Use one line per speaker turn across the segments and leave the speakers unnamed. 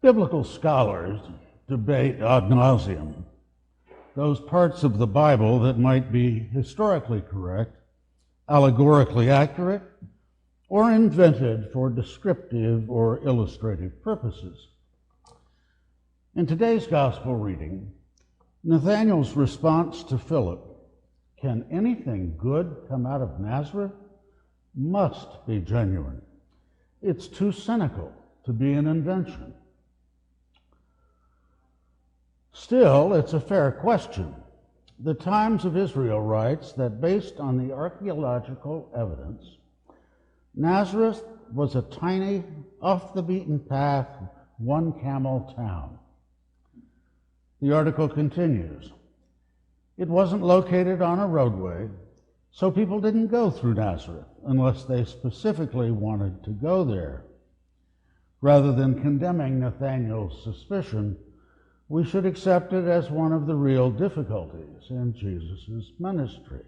Biblical scholars debate ad nauseum those parts of the Bible that might be historically correct, allegorically accurate, or invented for descriptive or illustrative purposes. In today's gospel reading, Nathanael's response to Philip, "Can anything good come out of Nazareth?" must be genuine. It's too cynical to be an invention. Still, it's a fair question. The Times of Israel writes that based on the archaeological evidence, Nazareth was a tiny, off-the-beaten-path, one-camel town. The article continues, "It wasn't located on a roadway, so people didn't go through Nazareth unless they specifically wanted to go there. Rather than condemning Nathanael's suspicion, we should accept it as one of the real difficulties in Jesus' ministry."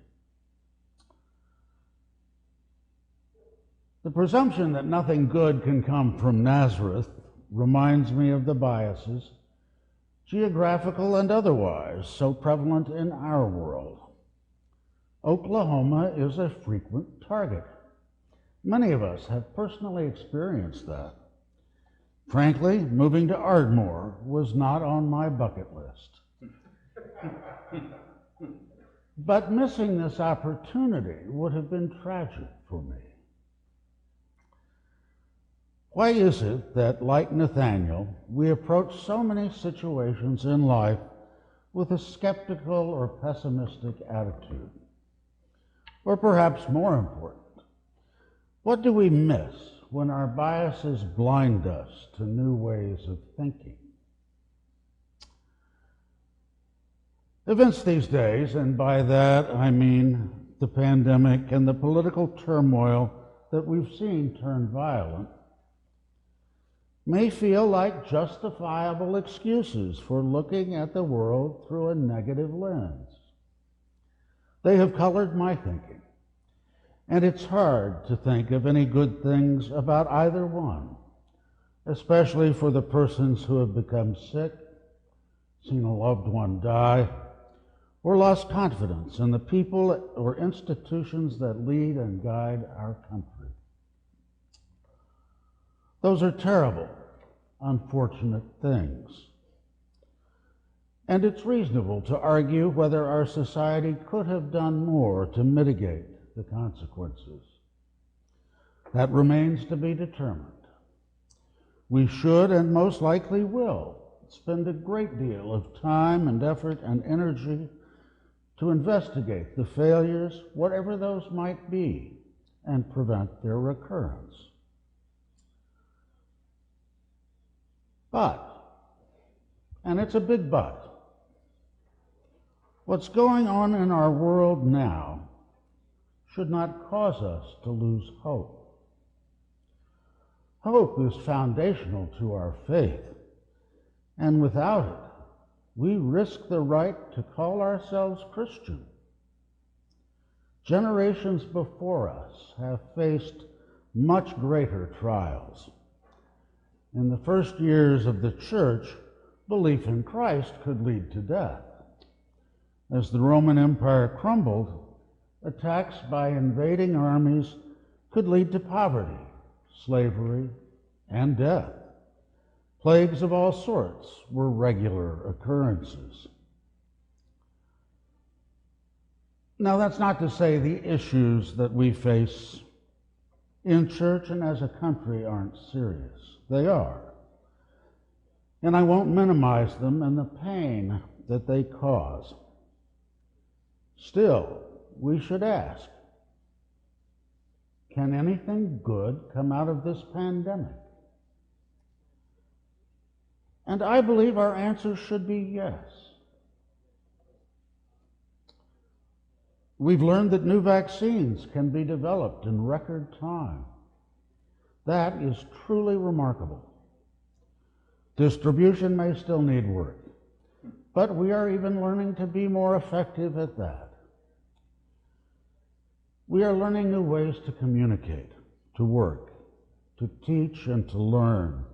The presumption that nothing good can come from Nazareth reminds me of the biases, geographical and otherwise, so prevalent in our world. Oklahoma is a frequent target. Many of us have personally experienced that. Frankly, moving to Ardmore was not on my bucket list. But missing this opportunity would have been tragic for me. Why is it that, like Nathanael, we approach so many situations in life with a skeptical or pessimistic attitude? Or perhaps more important, what do we miss when our biases blind us to new ways of thinking? Events these days, and by that I mean the pandemic and the political turmoil that we've seen turn violent, may feel like justifiable excuses for looking at the world through a negative lens. They have colored my thinking, and it's hard to think of any good things about either one, especially for the persons who have become sick, seen a loved one die, or lost confidence in the people or institutions that lead and guide our country. Those are terrible, unfortunate things. And it's reasonable to argue whether our society could have done more to mitigate the consequences. That remains to be determined. We should, and most likely will, spend a great deal of time and effort and energy to investigate the failures, whatever those might be, and prevent their recurrence. But, and it's a big but, what's going on in our world now should not cause us to lose hope. Hope is foundational to our faith, and without it, we risk the right to call ourselves Christian. Generations before us have faced much greater trials. In the first years of the church, belief in Christ could lead to death. As the Roman Empire crumbled, attacks by invading armies could lead to poverty, slavery, and death. Plagues of all sorts were regular occurrences. Now, that's not to say the issues that we face in church and as a country aren't serious. They are. And I won't minimize them and the pain that they cause. Still, we should ask, can anything good come out of this pandemic? And I believe our answer should be yes. We've learned that new vaccines can be developed in record time. That is truly remarkable. Distribution may still need work, but we are even learning to be more effective at that. We are learning new ways to communicate, to work, to teach, and to learn.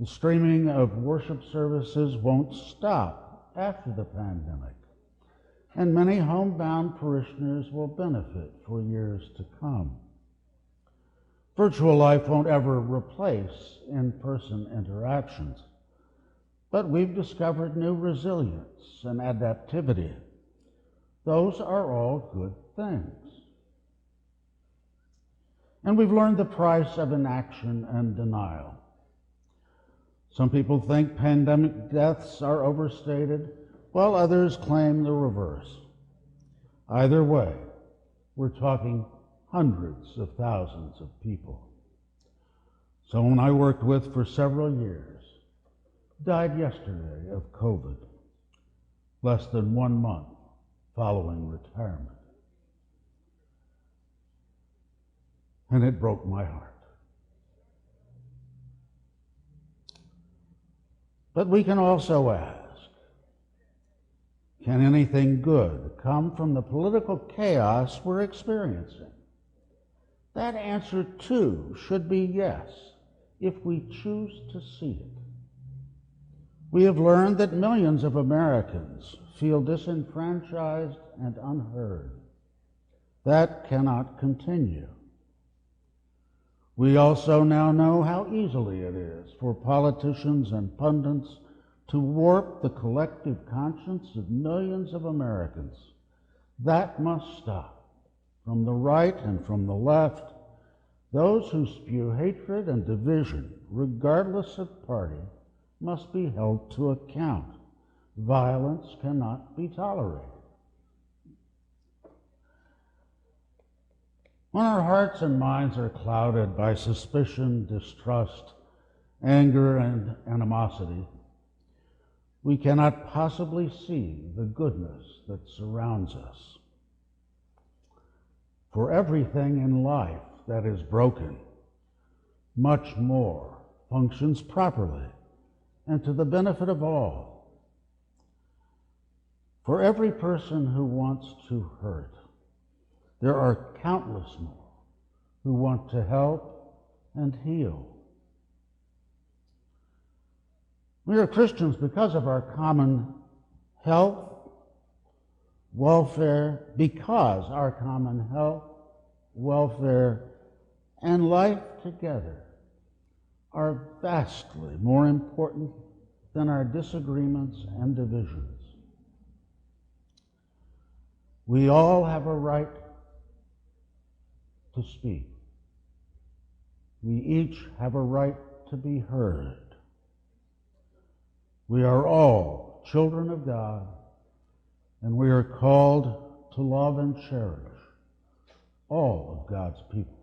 The streaming of worship services won't stop after the pandemic, and many homebound parishioners will benefit for years to come. Virtual life won't ever replace in-person interactions, but we've discovered new resilience and adaptivity. Those are all good things. And we've learned the price of inaction and denial. Some people think pandemic deaths are overstated, while others claim the reverse. Either way, we're talking hundreds of thousands of people. Someone I worked with for several years died yesterday of COVID, less than 1 month following retirement. And it broke my heart. But we can also ask, can anything good come from the political chaos we're experiencing? That answer, too, should be yes, if we choose to see it. We have learned that millions of Americans feel disenfranchised and unheard. That cannot continue. We also now know how easily it is for politicians and pundits to warp the collective conscience of millions of Americans. That must stop. From the right and from the left, those who spew hatred and division, regardless of party, must be held to account. Violence cannot be tolerated. When our hearts and minds are clouded by suspicion, distrust, anger, and animosity, we cannot possibly see the goodness that surrounds us. For everything in life that is broken, much more functions properly and to the benefit of all. For every person who wants to hurt, there are countless more who want to help and heal. We are Christians because of our common health, welfare, and life together are vastly more important than our disagreements and divisions. We all have a right to speak. We each have a right to be heard. We are all children of God, and we are called to love and cherish all of God's people.